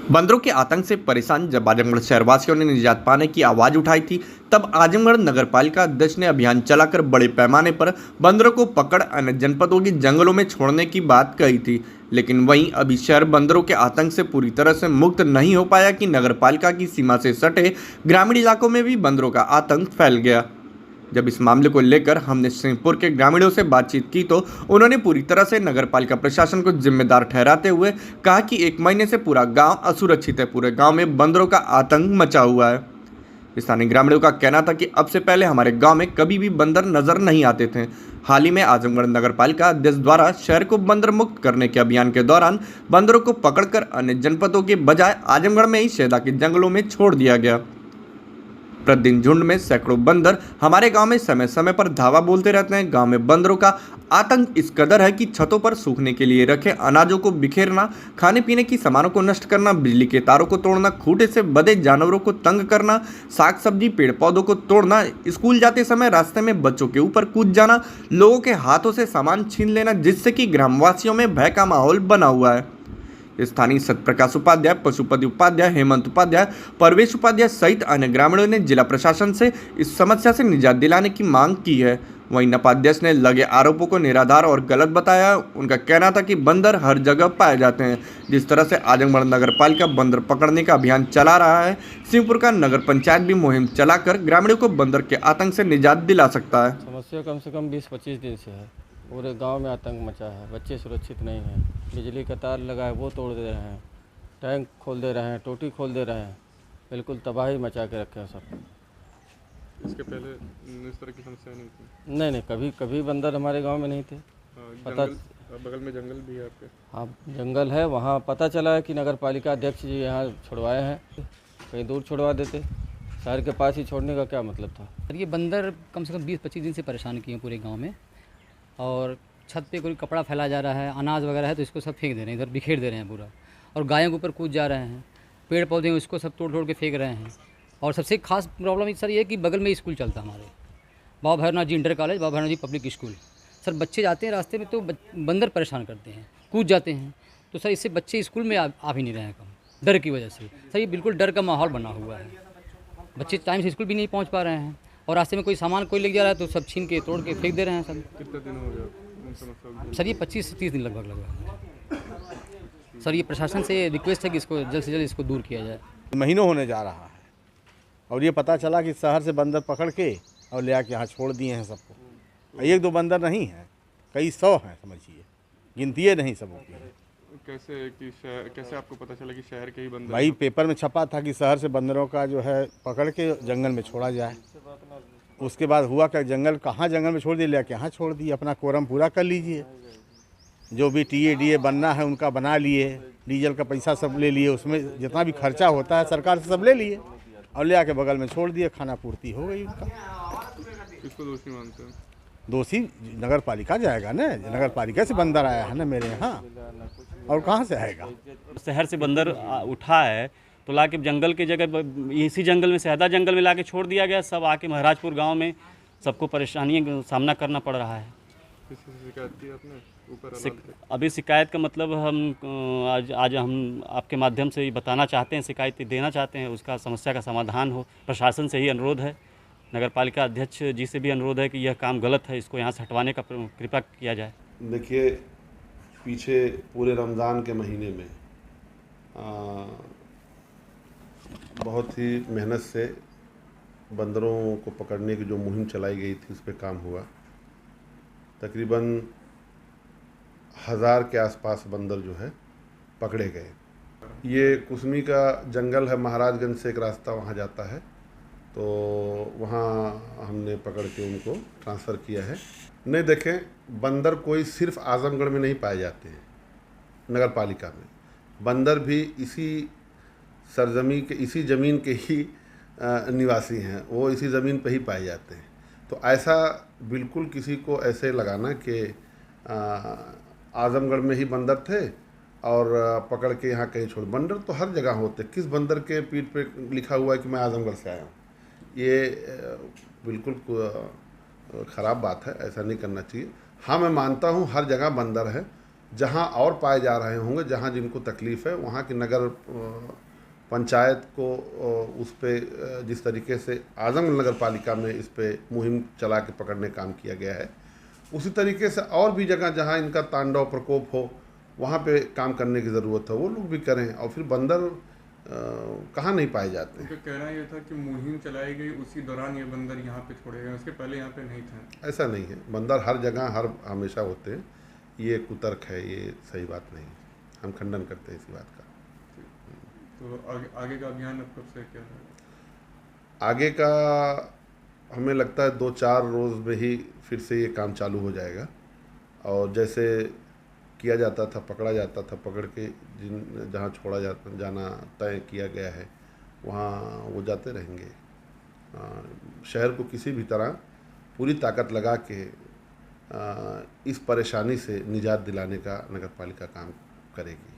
बंदरों के आतंक से परेशान जब आजमगढ़ शहरवासियों ने निजात पाने की आवाज उठाई थी, तब आजमगढ़ नगर पालिका अध्यक्ष ने अभियान चलाकर बड़े पैमाने पर बंदरों को पकड़ अन्य जनपदों के जंगलों में छोड़ने की बात कही थी। लेकिन वहीं अभी शहर बंदरों के आतंक से पूरी तरह से मुक्त नहीं हो पाया कि नगर पालिका की सीमा से सटे ग्रामीण इलाकों में भी बंदरों का आतंक फैल गया। जब इस मामले को लेकर हमने सिंहपुर के ग्रामीणों से बातचीत की तो उन्होंने पूरी तरह से नगरपालिका प्रशासन को जिम्मेदार ठहराते हुए कहा कि 1 महीने से पूरा गांव असुरक्षित है। पूरे गांव में बंदरों का आतंक मचा हुआ है। स्थानीय ग्रामीणों का कहना था कि अब से पहले हमारे गांव में कभी भी बंदर नजर नहीं आते थे। हाल ही में आजमगढ़ नगरपालिका अध्यक्ष द्वारा शहर को बंदर मुक्त करने के अभियान के दौरान बंदरों को पकड़कर अन्य जनपदों के बजाय आजमगढ़ में ही शहदा के जंगलों में छोड़ दिया गया। प्रतिदिन झुंड में सैकड़ों बंदर हमारे गांव में समय समय पर धावा बोलते रहते हैं। गांव में बंदरों का आतंक इस कदर है कि छतों पर सूखने के लिए रखे अनाजों को बिखेरना, खाने पीने की सामानों को नष्ट करना, बिजली के तारों को तोड़ना, खूंटे से बंधे जानवरों को तंग करना, साग सब्जी पेड़ पौधों को तोड़ना, स्कूल जाते समय रास्ते में बच्चों के ऊपर कूद जाना, लोगों के हाथों से सामान छीन लेना, जिससे कि ग्रामवासियों में भय का माहौल बना हुआ है। स्थानीय सत्यप्रकाश उपाध्याय, पशुपति उपाध्याय, हेमंत उपाध्याय, परवेश उपाध्याय सहित अन्य ग्रामीणों ने जिला प्रशासन से इस समस्या से निजात दिलाने की मांग की है। वहीं नपाध्यक्ष ने लगे आरोपों को निराधार और गलत बताया। उनका कहना था कि बंदर हर जगह पाए जाते हैं। जिस तरह से आजमगढ़ नगर पालिका बंदर पकड़ने का अभियान चला रहा है, सिंहपुर का नगर पंचायत भी मुहिम चलाकर ग्रामीणों को बंदर के आतंक से निजात दिला सकता है। समस्या कम से कम 20-25 दिन से है। पूरे गांव में आतंक मचा है। बच्चे सुरक्षित नहीं हैं। बिजली का तार लगा है वो तोड़ दे रहे हैं, टैंक खोल दे रहे हैं, टोटी खोल दे रहे हैं। बिल्कुल तबाही मचा के रखे हैं सब। इसके पहले इस तरह की समस्या नहीं थी? नहीं, कभी बंदर हमारे गांव में नहीं थे। पता बगल में जंगल भी है आपके? हाँ, जंगल है। वहाँ पता चला है कि नगर पालिका अध्यक्ष जी यहाँ छुड़वाए हैं। कहीं दूर छुड़वा देते, शहर के पास ही छोड़ने का क्या मतलब था। ये बंदर कम से कम 20-25 दिन से परेशान किए हैं पूरे गांव में। और छत पे कोई कपड़ा फैला जा रहा है, अनाज वगैरह है तो इसको सब फेंक दे रहे हैं, इधर बिखेर दे रहे हैं पूरा। और गायों के ऊपर कूद जा रहे हैं, पेड़ पौधे हैं उसको सब तोड़ तोड़ के फेंक रहे हैं। और सबसे खास प्रॉब्लम सर ये है कि बगल में स्कूल चलता है हमारे, बाबा भैरवनाथ जी इंटर कॉलेज, बाबा भैरवनाथ जी पब्लिक स्कूल। सर बच्चे जाते हैं रास्ते में तो बंदर परेशान करते हैं, कूद जाते हैं। तो सर इससे बच्चे स्कूल में आ भी नहीं रहे हैं कम, डर की वजह से। सर ये बिल्कुल डर का माहौल बना हुआ है। बच्चे टाइम से स्कूल भी नहीं पहुँच पा रहे हैं। और रास्ते में कोई सामान कोई ले जा रहा है तो सब छीन के तोड़ के फेंक दे रहे हैं सब। कितने दिन हो गया सर ये 25 से 30 दिन लगभग सर ये प्रशासन से रिक्वेस्ट है कि इसको जल्द से जल्द इसको दूर किया जाए। महीनों होने जा रहा है और ये पता चला कि शहर से बंदर पकड़ के और ले आके यहाँ छोड़ दिए हैं सबको। एक दो बंदर नहीं है, कई 100 हैं, समझिए, गिनती नहीं सबों की। कैसे आपको पता चला कि शहर के ही बंदर? भाई पेपर में छपा था कि शहर से बंदरों का जो है पकड़ के जंगल में छोड़ा जाए। उसके बाद हुआ क्या, जंगल कहाँ जंगल में छोड़ दिए, ले आके यहाँ छोड़ दिए। अपना कोरम पूरा कर लीजिए, जो भी टीए बनना है उनका बना लिए, डीजल का पैसा सब ले लिए, उसमें जितना भी खर्चा होता है सरकार से सब ले लिए और ले आके बगल में छोड़ दिए। खाना पूर्ति हो गई उनका। किसको दोषी मानते हैं? दोषी नगर पालिका जाएगा ना, नगर पालिका से बंदर आया है ना मेरे यहाँ, और कहाँ से आएगा। शहर से बंदर उठा है तो लाके जंगल की जगह इसी जंगल में, शहदा जंगल में लाके छोड़ दिया गया। सब आके महाराजपुर गांव में सबको परेशानी का सामना करना पड़ रहा है। शिकायत की आपने ऊपर? अभी शिकायत का मतलब हम आज हम आपके माध्यम से ये बताना चाहते हैं, शिकायत देना चाहते हैं, उसका समस्या का समाधान हो। प्रशासन से ही अनुरोध है, नगर पालिका अध्यक्ष जी से भी अनुरोध है कि यह काम गलत है, इसको यहाँ से हटवाने का कृपा किया जाए। देखिए, पीछे पूरे रमज़ान के महीने में बहुत ही मेहनत से बंदरों को पकड़ने की जो मुहिम चलाई गई थी उस पर काम हुआ। तकरीबन 1000 के आसपास बंदर जो है पकड़े गए। ये कुसमी का जंगल है, महाराजगंज से एक रास्ता वहाँ जाता है, तो वहाँ हमने पकड़ के उनको ट्रांसफ़र किया है। नहीं, देखें, बंदर कोई सिर्फ आजमगढ़ में नहीं पाए जाते हैं। नगर पालिका में बंदर भी इसी सरजमी के, इसी ज़मीन के ही निवासी हैं, वो इसी ज़मीन पर ही पाए जाते हैं। तो ऐसा बिल्कुल किसी को ऐसे लगाना कि आजमगढ़ में ही बंदर थे और पकड़ के यहाँ कहीं छोड़, बंदर तो हर जगह होते। किस बंदर के पीठ पे लिखा हुआ है कि मैं आजमगढ़ से आया हूँ? ये बिल्कुल ख़राब बात है, ऐसा नहीं करना चाहिए। हाँ, मैं मानता हूँ हर जगह बंदर है, जहाँ और पाए जा रहे होंगे, जहाँ जिनको तकलीफ़ है, वहाँ की नगर पंचायत को उस पे जिस तरीके से आजमगढ़ नगर पालिका में इस पे मुहिम चला के पकड़ने का काम किया गया है, उसी तरीके से और भी जगह जहाँ इनका तांडव प्रकोप हो वहाँ पे काम करने की ज़रूरत है, वो लोग भी करें। और फिर बंदर कहाँ नहीं पाए जाते हैं। उनका कहना यह था कि मुहिम चलाई गई उसी दौरान ये बंदर यहाँ पे छोड़े गए, उसके पहले यहाँ पे नहीं थे। ऐसा नहीं है, बंदर हर जगह हर हमेशा होते हैं, ये कुतर्क है, ये सही बात नहीं है, हम खंडन करते हैं इसी बात का। तो आगे का अभियान अब कब से क्या है? आगे का हमें लगता है 2-4 रोज़ में ही फिर से ये काम चालू हो जाएगा। और जैसे किया जाता था, पकड़ा जाता था, पकड़ के जहाँ छोड़ा जाना तय किया गया है वहाँ वो जाते रहेंगे। शहर को किसी भी तरह पूरी ताकत लगा के इस परेशानी से निजात दिलाने का नगर पालिका काम करेगी।